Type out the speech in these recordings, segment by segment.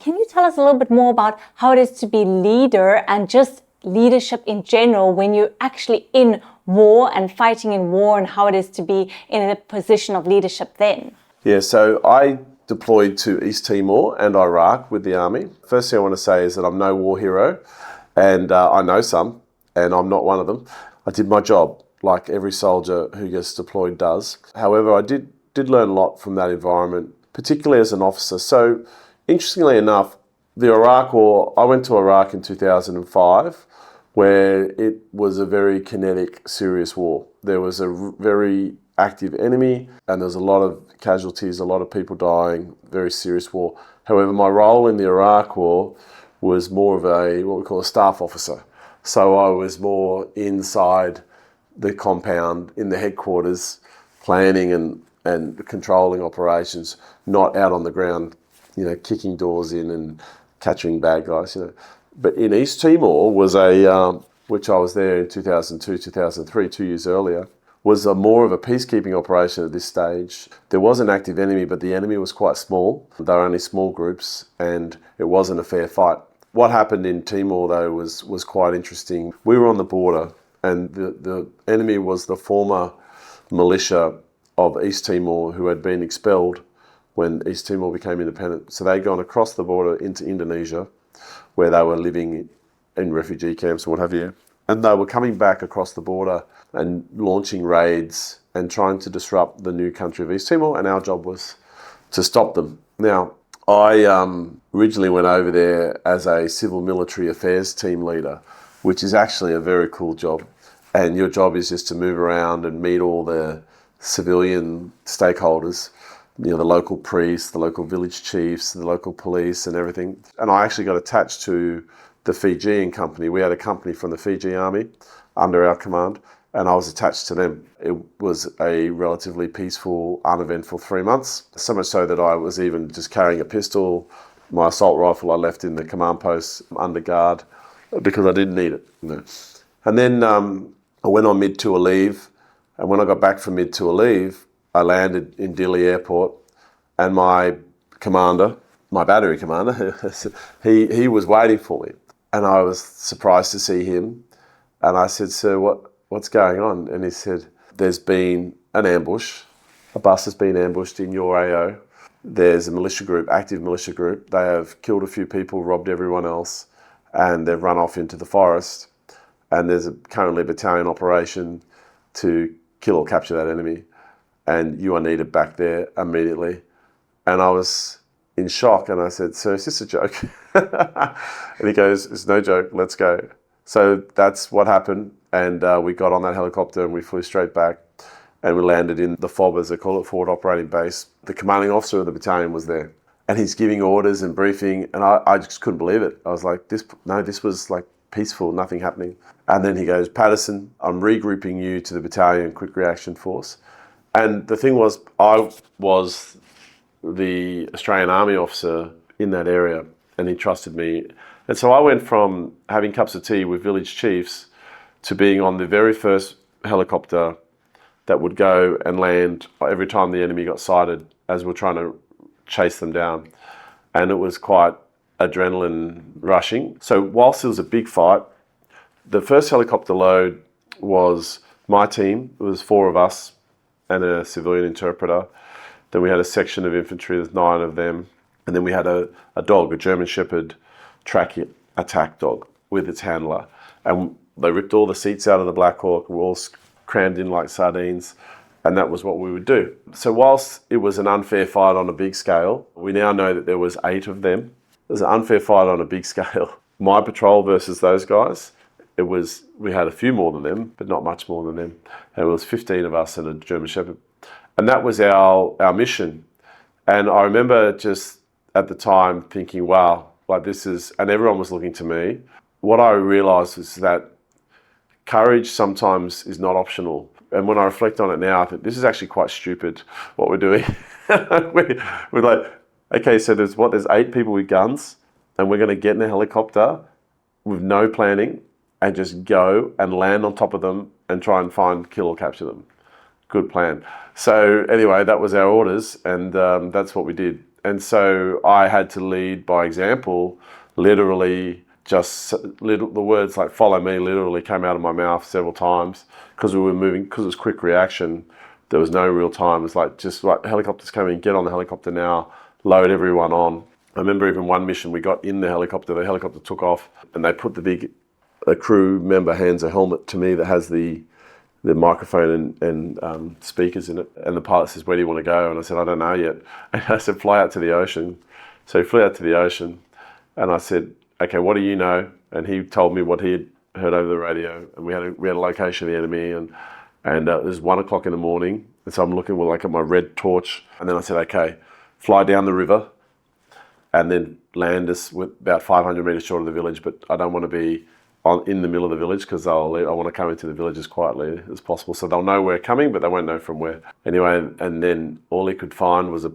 can you tell us a little bit more about how it is to be leader and just leadership in general when you're actually in war and fighting in war, and how it is to be in a position of leadership then? Yeah, so I deployed to East Timor and Iraq with the army. First thing I want to say is that I'm no war hero, and I know some, and I'm not one of them. I did my job like every soldier who gets deployed does. However, I did learn a lot from that environment, particularly as an officer. So interestingly enough, the Iraq War, I went to Iraq in 2005, where it was a very kinetic, serious war. There was a very active enemy, and there was a lot of casualties, a lot of people dying, very serious war. However, my role in the Iraq War was more of what we call a staff officer. So I was more inside the compound, in the headquarters, planning and controlling operations, not out on the ground, kicking doors in and capturing bad guys, But in East Timor was which I was there in 2002, 2003, 2 years earlier, was more of a peacekeeping operation at this stage. There was an active enemy, but the enemy was quite small. They were only small groups, and it wasn't a fair fight. What happened in Timor, though, was quite interesting. We were on the border, and the enemy was the former militia of East Timor who had been expelled when East Timor became independent. So they'd gone across the border into Indonesia, where they were living in refugee camps and what have you. And they were coming back across the border and launching raids and trying to disrupt the new country of East Timor, and our job was to stop them. Now, I originally went over there as a civil military affairs team leader, which is actually a very cool job. And your job is just to move around and meet all the civilian stakeholders, the local priests, the local village chiefs, the local police and everything. And I actually got attached to the Fijian company. We had a company from the Fiji army under our command, and I was attached to them. It was a relatively peaceful, uneventful 3 months, so much so that I was even just carrying a pistol. My assault rifle I left in the command post under guard because I didn't need it. And then I went on mid-tour leave, and when I got back from mid-tour leave, I landed in Dili Airport, and my commander, my battery commander, he was waiting for me. And I was surprised to see him. And I said, "Sir, what's going on?" And he said, "There's been an ambush. A bus has been ambushed in your AO. There's a militia group, active militia group. They have killed a few people, robbed everyone else, and they've run off into the forest. And there's currently a battalion operation to kill or capture that enemy. And you are needed back there immediately." And I was in shock, and I said, "Sir, is this a joke?" And he goes, "It's no joke, let's go." So that's what happened, and we got on that helicopter and we flew straight back, and we landed in the FOB, as they call it, Forward Operating Base. The commanding officer of the battalion was there, and he's giving orders and briefing, and I just couldn't believe it. I was like, this was like peaceful, nothing happening. And then he goes, "Patterson, I'm regrouping you to the battalion quick reaction force." And the thing was, I was the Australian Army officer in that area, and he trusted me. And so I went from having cups of tea with village chiefs to being on the very first helicopter that would go and land every time the enemy got sighted as we're trying to chase them down. And it was quite adrenaline rushing. So whilst it was a big fight, the first helicopter load was my team. It was 4 of us and a civilian interpreter. Then we had a section of infantry, there's 9 of them. And then we had a dog, a German Shepherd track attack dog with its handler. And they ripped all the seats out of the Black Hawk. We were all crammed in like sardines. And that was what we would do. So whilst it was an unfair fight on a big scale, we now know that there was 8 of them. It was an unfair fight on a big scale. My patrol versus those guys, we had a few more than them, but not much more than them. And it was 15 of us and a German Shepherd. And that was our mission. And I remember just at the time thinking, wow, like this is, and everyone was looking to me. What I realized was that courage sometimes is not optional. And when I reflect on it now, I think this is actually quite stupid what we're doing. we're like, okay, so there's 8 people with guns, and we're going to get in a helicopter with no planning and just go and land on top of them and try and kill or capture them. Good plan. So anyway, that was our orders, and that's what we did. And so I had to lead by example, literally the words like follow me literally came out of my mouth several times because we were moving, because it was quick reaction. There was no real time. It's like, just like helicopters coming, get on the helicopter now, load everyone on. I remember even one mission, we got in the helicopter took off, and they put a crew member hands a helmet to me that has the microphone and speakers in it. And the pilot says, where do you want to go? And I said, I don't know yet. And I said, fly out to the ocean. So he flew out to the ocean, and I said, okay, what do you know? And he told me what he had heard over the radio. And we had a location of the enemy, and it was 1 o'clock in the morning. And so I'm looking at my red torch. And then I said, okay, fly down the river and then land us with about 500 meters short of the village. But I don't want to be in the middle of the village because I want to come into the village as quietly as possible. So they'll know we're coming, but they won't know from where. Anyway, and then all he could find was a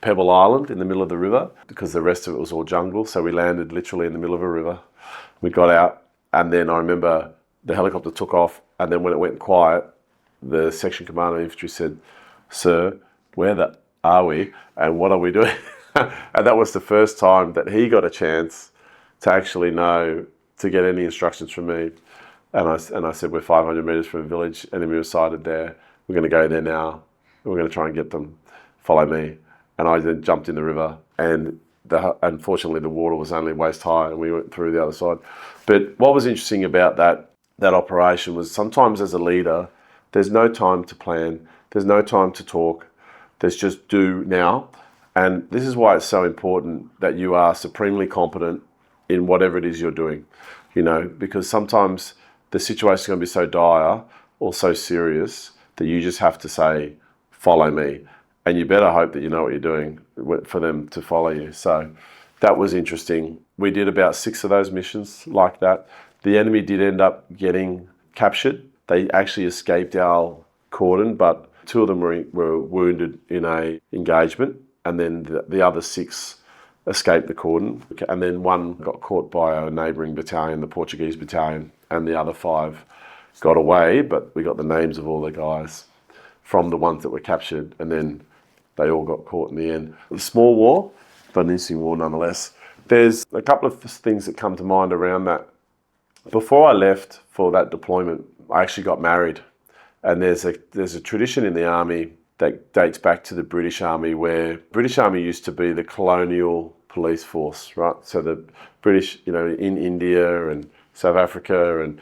pebble island in the middle of the river because the rest of it was all jungle. So we landed literally in the middle of a river. We got out, and then I remember the helicopter took off, and then when it went quiet, the section commander of infantry said, sir, where are we and what are we doing? And that was the first time that he got a chance to actually know, to get any instructions from me. And I said, we're 500 meters from the village, enemy was sighted there. We're going to go there now. We're going to try and get them. Follow me. And I then jumped in the river, and unfortunately the water was only waist high, and we went through the other side. But what was interesting about that operation was sometimes as a leader, there's no time to plan. There's no time to talk. There's just do now. And this is why it's so important that you are supremely competent in whatever it is you're doing, because sometimes the situation is going to be so dire or so serious that you just have to say, follow me. And you better hope that you know what you're doing for them to follow you. So that was interesting. We did about 6 of those missions like that. The enemy did end up getting captured. They actually escaped our cordon, but 2 of them were wounded in a engagement, and then the other 6 escaped the cordon, and then 1 got caught by a neighbouring battalion, the Portuguese battalion, and the other 5 got away, but we got the names of all the guys from the ones that were captured, and then they all got caught in the end. A small war, but an interesting war nonetheless. There's a couple of things that come to mind around that. Before I left for that deployment, I actually got married, and there's a tradition in the army that dates back to the British Army, where British Army used to be the colonial police force, right? So the British, in India and South Africa, and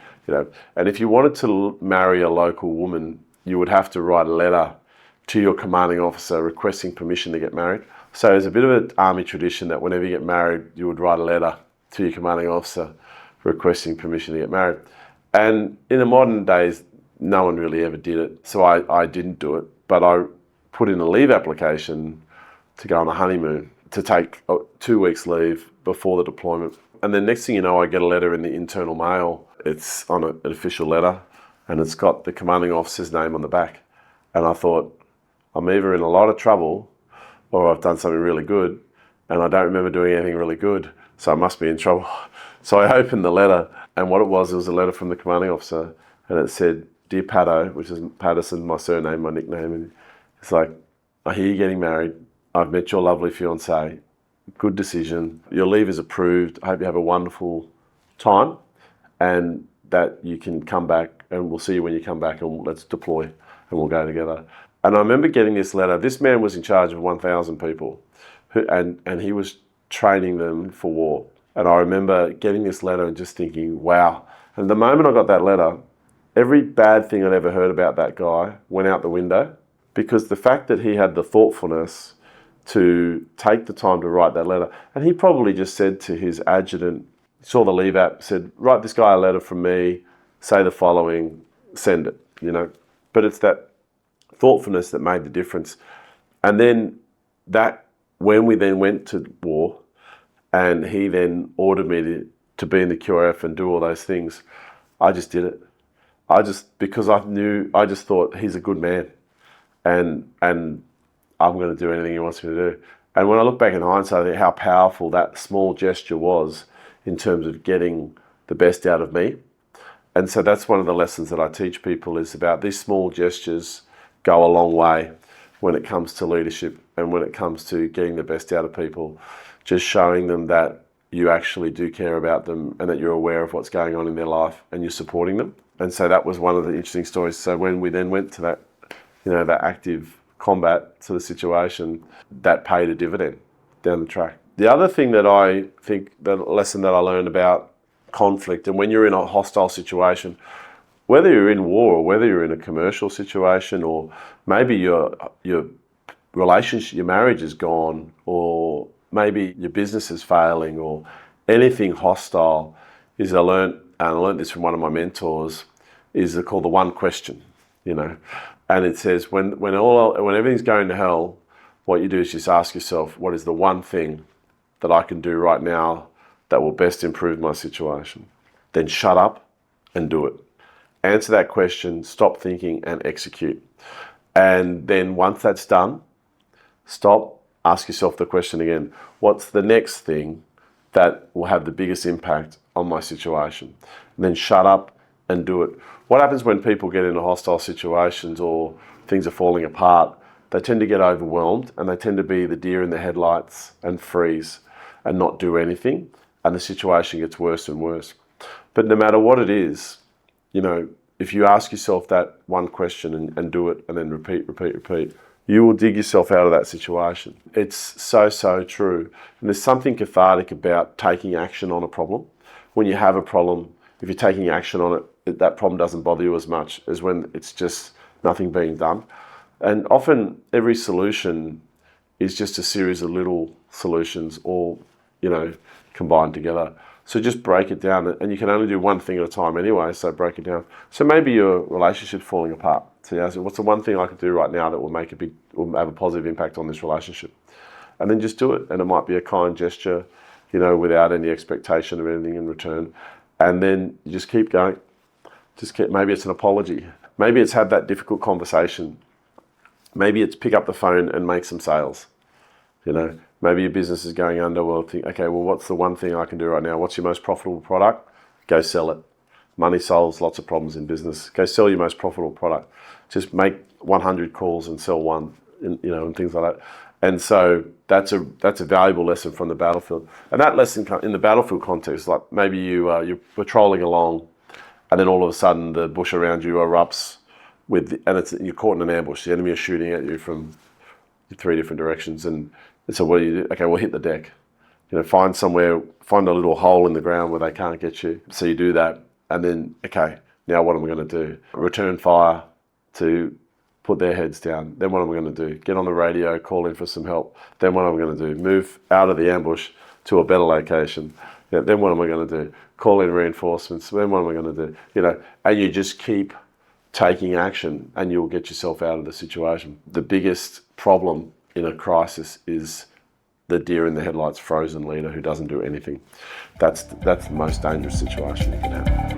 and if you wanted to marry a local woman, you would have to write a letter to your commanding officer requesting permission to get married. So there's a bit of an army tradition that whenever you get married, you would write a letter to your commanding officer requesting permission to get married. And in the modern days, no one really ever did it. So I didn't do it, but I put in a leave application to go on a honeymoon, to take 2 weeks leave before the deployment. And then next thing you know, I get a letter in the internal mail. It's on an official letter, and it's got the commanding officer's name on the back. And I thought, I'm either in a lot of trouble or I've done something really good, and I don't remember doing anything really good, so I must be in trouble. So I opened the letter, and what it was a letter from the commanding officer, and it said, Dear Paddo, which is Patterson, my surname, my nickname, and it's like, I hear you're getting married. I've met your lovely fiancée. Good decision. Your leave is approved. I hope you have a wonderful time, and that you can come back, and we'll see you when you come back, and let's deploy, and we'll go together. And I remember getting this letter. This man was in charge of 1,000 people, and he was training them for war. And I remember getting this letter and just thinking, wow. And the moment I got that letter, every bad thing I'd ever heard about that guy went out the window, because the fact that he had the thoughtfulness to take the time to write that letter, and he probably just said to his adjutant, saw the leave app, said, write this guy a letter from me, say the following, send it, But it's that thoughtfulness that made the difference. And then when we then went to war, and he then ordered me to be in the QRF and do all those things, I just did it. Because I just thought he's a good man, and I'm going to do anything he wants me to do. And when I look back in hindsight, I think how powerful that small gesture was in terms of getting the best out of me. And so that's one of the lessons that I teach people, is about these small gestures go a long way. when it comes to leadership and when it comes to getting the best out of people, just showing them that you actually do care about them and that you're aware of what's going on in their life and you're supporting them. And so that was one of the interesting stories. So when we then went to that, that active combat sort of situation, that paid a dividend down the track. The other thing that I think, the lesson that I learned about conflict, and when you're in a hostile situation, whether you're in war or whether you're in a commercial situation, or maybe your relationship, your marriage is gone, or maybe your business is failing, or anything hostile, is I learned this from one of my mentors, is called the one question, and it says when everything's going to hell, what you do is just ask yourself, what is the one thing that I can do right now that will best improve my situation? Then shut up and do it. Answer that question, stop thinking and execute. And then once that's done, stop, ask yourself the question again, what's the next thing that will have the biggest impact on my situation? And then shut up and do it. What happens when people get into hostile situations or things are falling apart? They tend to get overwhelmed and they tend to be the deer in the headlights and freeze and not do anything, and the situation gets worse and worse. But no matter what it is, if you ask yourself that one question and do it and then repeat, you will dig yourself out of that situation. It's so, so true. And there's something cathartic about taking action on a problem. When you have a problem, if you're taking action on it, that problem doesn't bother you as much as when it's just nothing being done. And often every solution is just a series of little solutions all, combined together. So just break it down, and you can only do one thing at a time anyway, so break it down. So maybe your relationship's falling apart. So you ask, what's the one thing I could do right now that will have a positive impact on this relationship? And then just do it. And it might be a kind gesture, without any expectation of anything in return. And then you just keep going. Maybe it's an apology. Maybe it's have that difficult conversation. Maybe it's pick up the phone and make some sales. Maybe your business is going under. Well, think, okay, well, what's the one thing I can do right now? What's your most profitable product? Go sell it. Money solves lots of problems in business. Go sell your most profitable product. Just make 100 calls and sell one, and things like that. And so that's a valuable lesson from the battlefield. And that lesson in the battlefield context, like maybe you're patrolling along, and then all of a sudden the bush around you erupts you're caught in an ambush. The enemy is shooting at you from 3 different directions, and so what do you do? Okay, well, hit the deck. Find a little hole in the ground where they can't get you. So you do that, and then, okay, now what am I going to do? Return fire to put their heads down. Then what am I going to do? Get on the radio, call in for some help. Then what am I going to do? Move out of the ambush to a better location. Then what am I going to do? Call in reinforcements. Then what am I going to do? And you just keep taking action, and you'll get yourself out of the situation. The biggest problem in a crisis is the deer in the headlights frozen leader who doesn't do anything. That's the most dangerous situation you can have.